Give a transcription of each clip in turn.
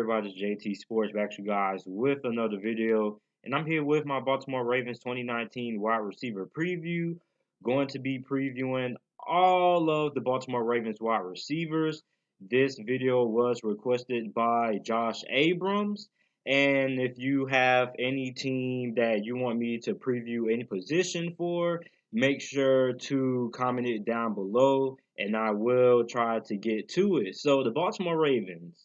everybody? It's JT Sports back to you guys with another video. And I'm here with my Baltimore Ravens 2019 wide receiver preview. Going to be previewing all of the Baltimore Ravens wide receivers. This video was requested by Josh Abrams. And if you have any team that you want me to preview any position for, make sure to comment it down below and I will try to get to it. So the Baltimore Ravens,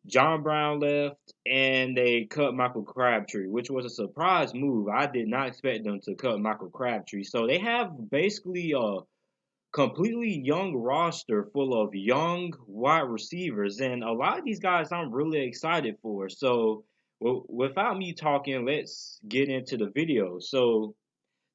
John Brown left and they cut Michael Crabtree, which was a surprise move. I did not expect them to cut Michael Crabtree. So they have basically a completely young roster full of young wide receivers, and a lot of these guys I'm really excited for. So without me talking, let's get into the video. So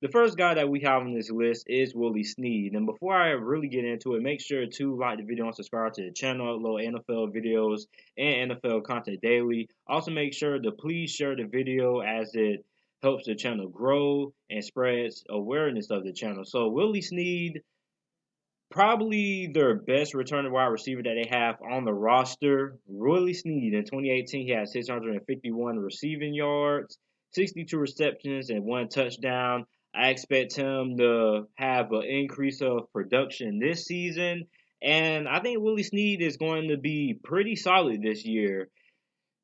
the first guy that we have on this list is Willie Snead. And before I really get into it, make sure to like the video and subscribe to the channel. Upload NFL videos and NFL content daily. Also, make sure to please share the video as it helps the channel grow and spreads awareness of the channel. So Willie Snead, probably their best returning wide receiver that they have on the roster. Willie Snead in 2018, he had 651 receiving yards, 62 receptions, and 1 touchdown. I expect him to have an increase of production this season. And I think Willie Snead is going to be pretty solid this year.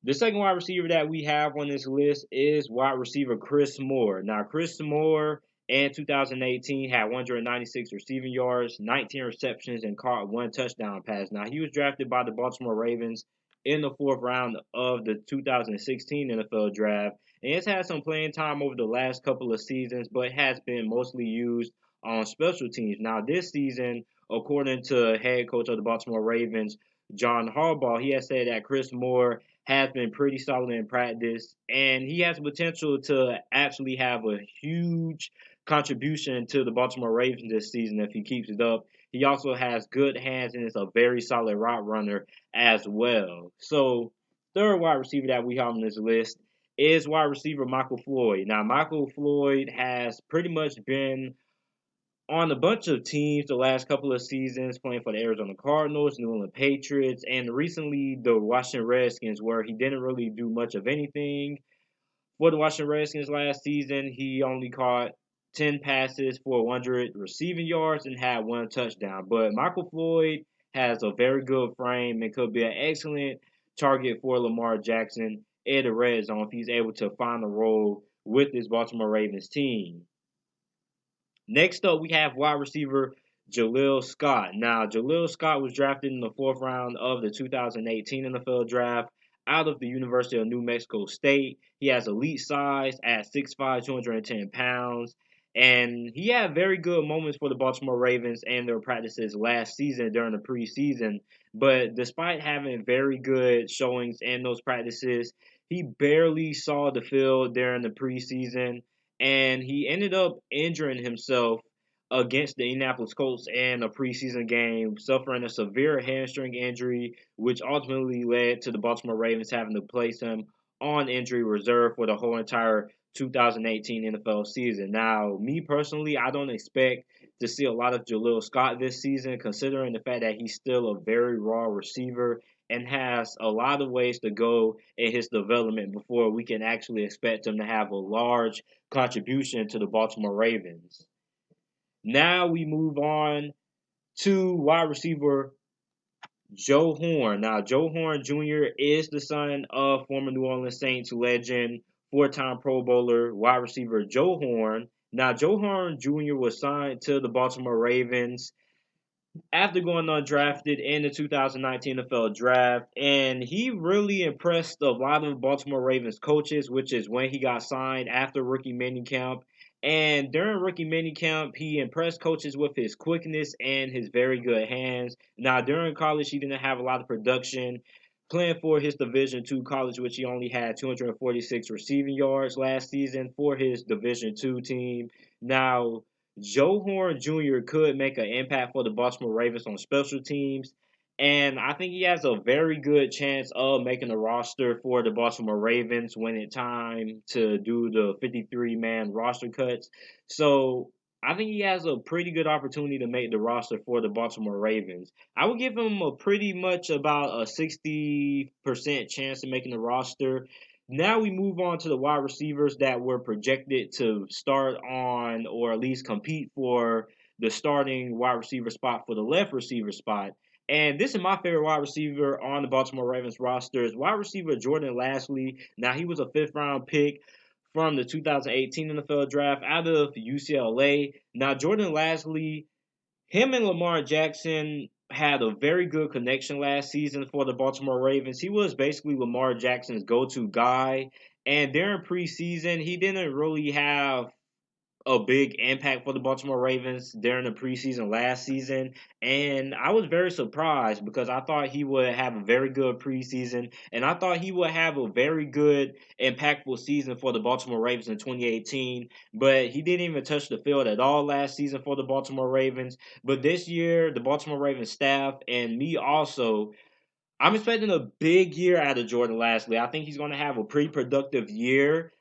The second wide receiver that we have on this list is wide receiver Chris Moore. Now, Chris Moore in 2018 had 196 receiving yards, 19 receptions, and caught 1 touchdown pass. Now, he was drafted by the Baltimore Ravens in the fourth round of the 2016 NFL draft. And he's had some playing time over the last couple of seasons, but has been mostly used on special teams. Now, this season, according to head coach of the Baltimore Ravens, John Harbaugh, he has said that Chris Moore has been pretty solid in practice, and he has the potential to actually have a huge contribution to the Baltimore Ravens this season if he keeps it up. He also has good hands and is a very solid route runner as well. So, third wide receiver that we have on this list is wide receiver Michael Floyd. Now, Michael Floyd has pretty much been on a bunch of teams the last couple of seasons, playing for the Arizona Cardinals, New England Patriots, and recently the Washington Redskins, where he didn't really do much of anything. For the Washington Redskins last season, he only caught 10 passes for 100 receiving yards and had 1 touchdown. But Michael Floyd has a very good frame and could be an excellent target for Lamar Jackson in the red zone if he's able to find a role with this Baltimore Ravens team. Next up, we have wide receiver Jaleel Scott. Now, Jaleel Scott was drafted in the fourth round of the 2018 NFL Draft out of the University of New Mexico State. He has elite size at 6'5", 210 pounds. And he had very good moments for the Baltimore Ravens and their practices last season during the preseason. But despite having very good showings in those practices, he barely saw the field during the preseason, and he ended up injuring himself against the Indianapolis Colts in a preseason game, suffering a severe hamstring injury, which ultimately led to the Baltimore Ravens having to place him on injury reserve for the whole entire 2018 NFL season. Now, me personally, I don't expect to see a lot of Jaleel Scott this season, considering the fact that he's still a very raw receiver and has a lot of ways to go in his development before we can actually expect him to have a large contribution to the Baltimore Ravens. Now we move on to wide receiver Joe Horn. Now, Joe Horn Jr. is the son of former New Orleans Saints legend, four-time Pro Bowler, wide receiver Joe Horn. Now, Joe Horn Jr. was signed to the Baltimore Ravens after going undrafted in the 2019 NFL Draft, and he really impressed a lot of Baltimore Ravens coaches, which is when he got signed after rookie minicamp. And during rookie minicamp, he impressed coaches with his quickness and his very good hands. Now, during college, he didn't have a lot of production, playing for his Division II college, which he only had 246 receiving yards last season for his Division II team. Now, Joe Horn Jr. could make an impact for the Baltimore Ravens on special teams, and I think he has a very good chance of making a roster for the Baltimore Ravens when it's time to do the 53-man roster cuts. So I think he has a pretty good opportunity to make the roster for the Baltimore Ravens. I would give him a pretty much about a 60% chance of making the roster. Now we move on to the wide receivers that were projected to start on or at least compete for the starting wide receiver spot for the left receiver spot. And this is my favorite wide receiver on the Baltimore Ravens roster is wide receiver Jordan Lastly. Now he was a fifth round pick from the 2018 NFL draft out of UCLA. Now Jordan Lastly, him and Lamar Jackson had a very good connection last season for the Baltimore Ravens. He was basically Lamar Jackson's go-to guy. And during preseason, he didn't really have a big impact for the Baltimore Ravens during the preseason last season. And I was very surprised because I thought he would have a very good preseason and I thought he would have a very good, impactful season for the Baltimore Ravens in 2018. But he didn't even touch the field at all last season for the Baltimore Ravens. But this year, the Baltimore Ravens staff and me also I'm expecting a big year out of Jordan Lastly. I think he's going to have a pretty productive year.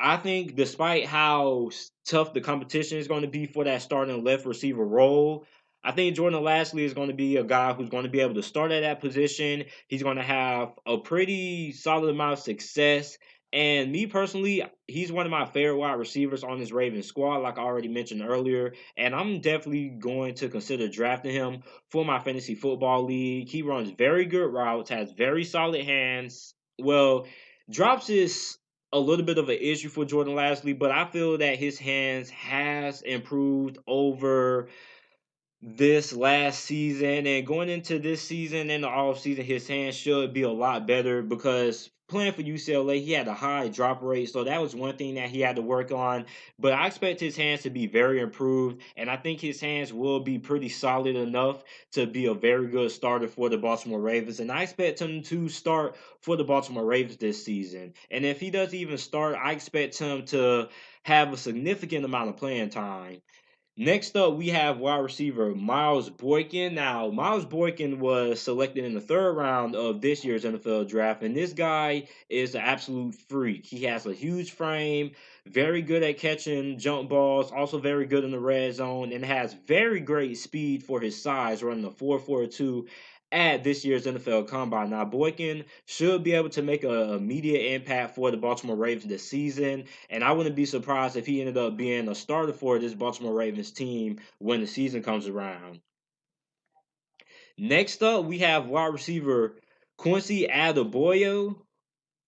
I think, despite how tough the competition is going to be for that starting left receiver role, I think Jordan Lastly is going to be a guy who's going to be able to start at that position. He's going to have a pretty solid amount of success. And me personally, he's one of my favorite wide receivers on this Ravens squad, like I already mentioned earlier. And I'm definitely going to consider drafting him for my fantasy football league. He runs very good routes, has very solid hands. Well, drops is a little bit of an issue for Jordan Lastly, but I feel that his hands has improved over this last season and going into this season and the off season, his hands should be a lot better because playing for UCLA, he had a high drop rate, so that was one thing that he had to work on. But I expect his hands to be very improved, and I think his hands will be pretty solid enough to be a very good starter for the Baltimore Ravens. And I expect him to start for the Baltimore Ravens this season. And if he doesn't even start, I expect him to have a significant amount of playing time. Next up, we have wide receiver Miles Boykin. Now, Miles Boykin was selected in the third round of this year's NFL draft, and this guy is an absolute freak. He has a huge frame, very good at catching jump balls, also very good in the red zone, and has very great speed for his size, running a 4.42 at this year's NFL Combine. Now, Boykin should be able to make an immediate impact for the Baltimore Ravens this season, and I wouldn't be surprised if he ended up being a starter for this Baltimore Ravens team when the season comes around. Next up, we have wide receiver Quincy Adebayo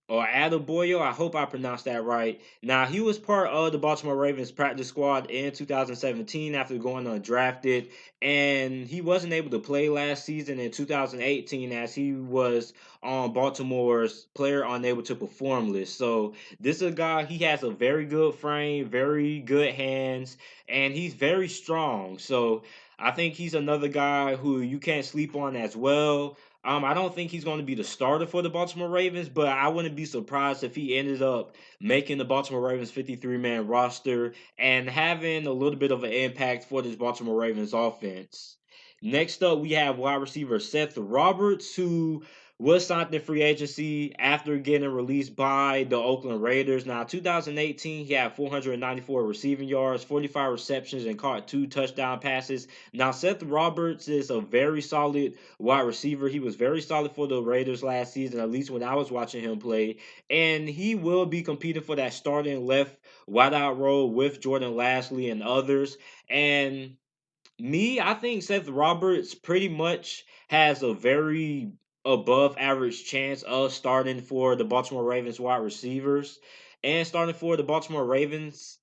or Adebayo. I hope I pronounced that right. Now, he was part of the Baltimore Ravens practice squad in 2017 after going undrafted, and he wasn't able to play last season in 2018 as he was on Baltimore's player unable to perform list. So, this is a guy, he has a very good frame, very good hands, and he's very strong. So, I think he's another guy who you can't sleep on as well. I don't think he's going to be the starter for the Baltimore Ravens, but I wouldn't be surprised if he ended up making the Baltimore Ravens 53-man roster and having a little bit of an impact for this Baltimore Ravens offense. Next up, we have wide receiver Seth Roberts, who was signed in free agency after getting released by the Oakland Raiders. Now, 2018, he had 494 receiving yards, 45 receptions, and caught 2 touchdown passes. Now, Seth Roberts is a very solid wide receiver. He was very solid for the Raiders last season, at least when I was watching him play. And he will be competing for that starting left wideout role with Jordan Lastly and others. And I think Seth Roberts pretty much has a very above average chance of starting for the Baltimore Ravens wide receivers and starting for the Baltimore Ravens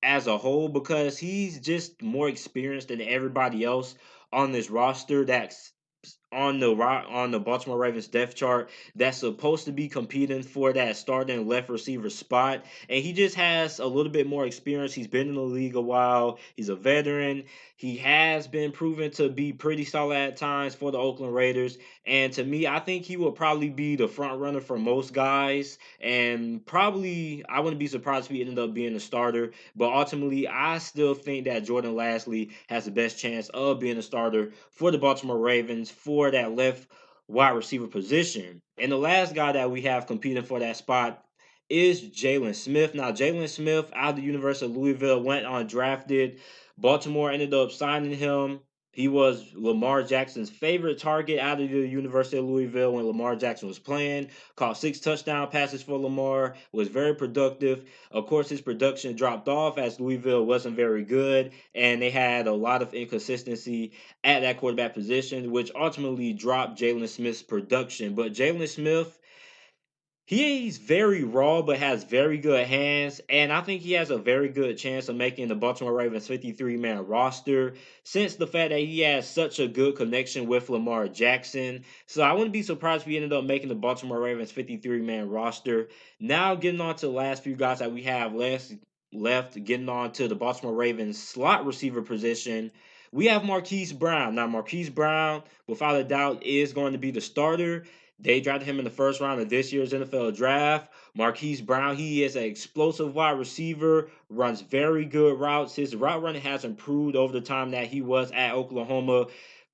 as a whole because he's just more experienced than everybody else on this roster that's on the Baltimore Ravens depth chart that's supposed to be competing for that starting left receiver spot. And he just has a little bit more experience. He's been in the league a while. He's a veteran. He has been proven to be pretty solid at times for the Oakland Raiders. And to me, I think he will probably be the front runner for most guys. And probably, I wouldn't be surprised if he ended up being a starter. But ultimately, I still think that Jordan Lastly has the best chance of being a starter for the Baltimore Ravens for that left wide receiver position. And the last guy that we have competing for that spot is Jalen Smith. Now, Jalen Smith out of the University of Louisville went undrafted Baltimore ended up signing him. He was Lamar Jackson's favorite target out of the University of Louisville when Lamar Jackson was playing. Caught 6 touchdown passes for Lamar, was very productive. Of course, his production dropped off as Louisville wasn't very good, and they had a lot of inconsistency at that quarterback position, which ultimately dropped Jalen Smith's production. But Jalen Smith, he's very raw, but has very good hands, and I think he has a very good chance of making the Baltimore Ravens 53-man roster since the fact that he has such a good connection with Lamar Jackson. So I wouldn't be surprised if he ended up making the Baltimore Ravens 53-man roster. Now getting on to the last few guys that we have left, getting on to the Baltimore Ravens slot receiver position. We have Marquise Brown. Now, Marquise Brown, without a doubt, is going to be the starter. They drafted him in the first round of this year's NFL draft. Marquise Brown, he is an explosive wide receiver, runs very good routes. His route running has improved over the time that he was at Oklahoma.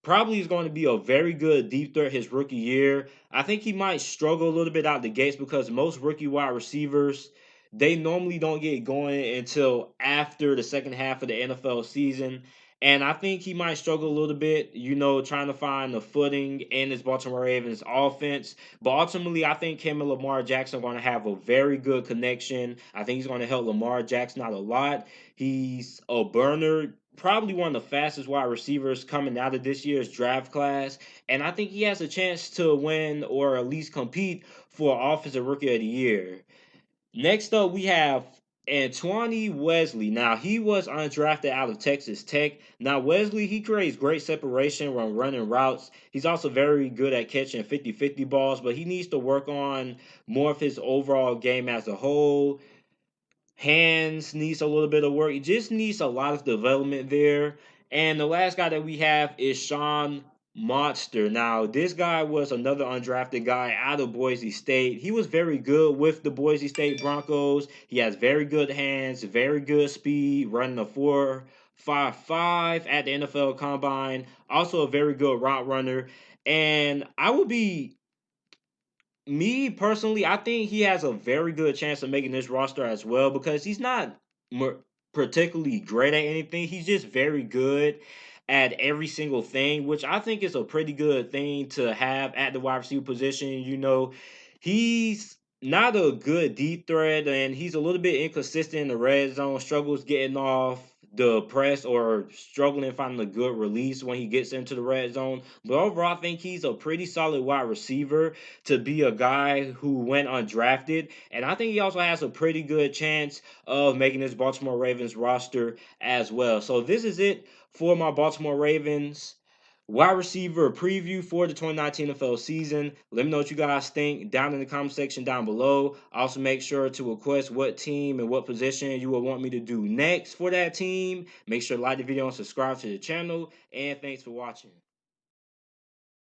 Probably is going to be a very good deep threat his rookie year. I think he might struggle a little bit out the gates because most rookie wide receivers, they normally don't get going until after the second half of the NFL season. And I think he might struggle a little bit, trying to find the footing in this Baltimore Ravens offense. But ultimately, I think him and Lamar Jackson are going to have a very good connection. I think he's going to help Lamar Jackson out a lot. He's a burner, probably one of the fastest wide receivers coming out of this year's draft class. And I think he has a chance to win or at least compete for Offensive Rookie of the Year. Next up, we have Antoine Wesley. Now, he was undrafted out of Texas Tech. Now, Wesley, he creates great separation when running routes. He's also very good at catching 50-50 balls, but he needs to work on more of his overall game as a whole. Hands needs a little bit of work. He just needs a lot of development there. And the last guy that we have is Sean Monster. Now, this guy was another undrafted guy out of Boise State. He was very good with the Boise State Broncos. He has very good hands, very good speed, running a 4.55 at the NFL Combine. Also a very good route runner. And I would be me personally, I think he has a very good chance of making this roster as well because he's not mer- particularly great at anything. He's just very good at every single thing, which I think is a pretty good thing to have at the wide receiver position. He's not a good deep threat and he's a little bit inconsistent in the red zone, struggles getting off the press or struggling finding a good release when he gets into the red zone. But overall, I think he's a pretty solid wide receiver to be a guy who went undrafted. And I think he also has a pretty good chance of making this Baltimore Ravens roster as well. So this is it for my Baltimore Ravens wide receiver preview for the 2019 NFL season. Let me know what you guys think down in the comment section down below. Also, make sure to request what team and what position you would want me to do next for that team. Make sure to like the video and subscribe to the channel. And thanks for watching.